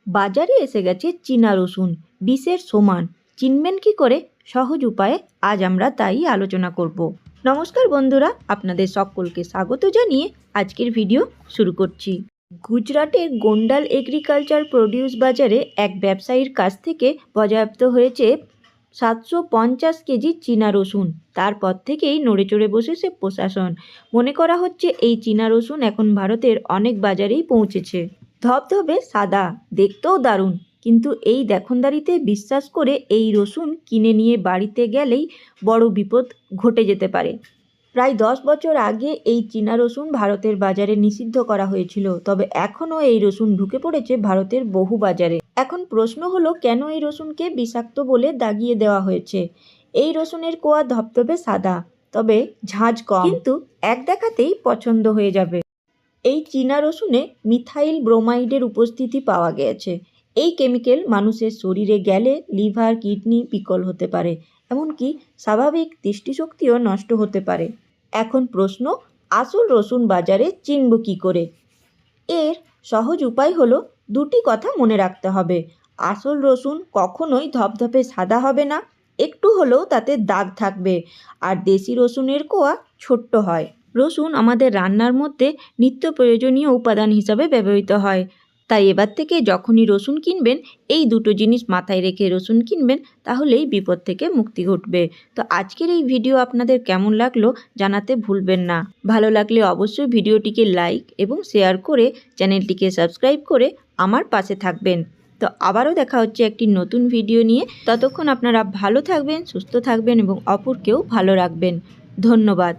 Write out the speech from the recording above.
বাজারে এসে গেছে চীনা রসুন, বিষের সমান। চিনবেন কি করে? সহজ উপায়ে আজ আমরা তাই আলোচনা করব। নমস্কার বন্ধুরা, আপনাদের সকলকে স্বাগত জানিয়ে আজকের ভিডিও শুরু করছি। গুজরাটের গোন্ডাল এগ্রিকালচার প্রডিউস বাজারে এক ব্যবসায়ীর কাছ থেকে বাজেয়াপ্ত হয়েছে 750 কেজি চীনা রসুন। তারপর থেকেই নড়েচড়ে বসেছে প্রশাসন। মনে করা হচ্ছে এই চীনা রসুন এখন ভারতের অনেক বাজারেই পৌঁছেছে। ধবধবে সাদা, দেখতেও দারুণ, কিন্তু এই দেখনদারিতে বিশ্বাস করে এই রসুন কিনে নিয়ে বাড়িতে গেলেই বড় বিপদ ঘটে যেতে পারে। প্রায় 10 বছর আগে এই চীনা রসুন ভারতের বাজারে নিষিদ্ধ করা হয়েছিল, তবে এখনও এই রসুন ঢুকে পড়েছে ভারতের বহু বাজারে। এখন প্রশ্ন হলো, কেন এই রসুনকে বিষাক্ত বলে দাগিয়ে দেওয়া হয়েছে? এই রসুনের কোয়া ধবধবে সাদা, তবে ঝাঁঝ কম, কিন্তু এক দেখাতেই পছন্দ হয়ে যাবে। এই চীনা রসুনে মিথাইল ব্রোমাইডের উপস্থিতি পাওয়া গেছে। এই কেমিক্যাল মানুষের শরীরে গেলে লিভার, কিডনি বিকল হতে পারে, এমনকি স্বাভাবিক দৃষ্টিশক্তিও নষ্ট হতে পারে। এখন প্রশ্ন, আসল রসুন বাজারে চিনব কী করে? এর সহজ উপায় হলো, দুটি কথা মনে রাখতে হবে। আসল রসুন কখনোই ধপধপে সাদা হবে না, একটু হলেও তাতে দাগ থাকবে। আর দেশি রসুনের কোয়া ছোট্ট হয়। রসুন আমাদের রান্নার মধ্যে নিত্য প্রয়োজনীয় উপাদান হিসাবে ব্যবহৃত হয়। তাই এবার থেকে যখনই রসুন কিনবেন, এই দুটো জিনিস মাথায় রেখে রসুন কিনবেন, তাহলেই বিপদ থেকে মুক্তি ঘটবে। তো আজকের এই ভিডিও আপনাদের কেমন লাগলো জানাতে ভুলবেন না। ভালো লাগলে অবশ্যই ভিডিওটিকে লাইক এবং শেয়ার করে চ্যানেলটিকে সাবস্ক্রাইব করে আমার পাশে থাকবেন। তো আবারও দেখা হচ্ছে একটি নতুন ভিডিও নিয়ে। ততক্ষণ আপনারা ভালো থাকবেন, সুস্থ থাকবেন এবং অপরকেও ভালো রাখবেন। ধন্যবাদ।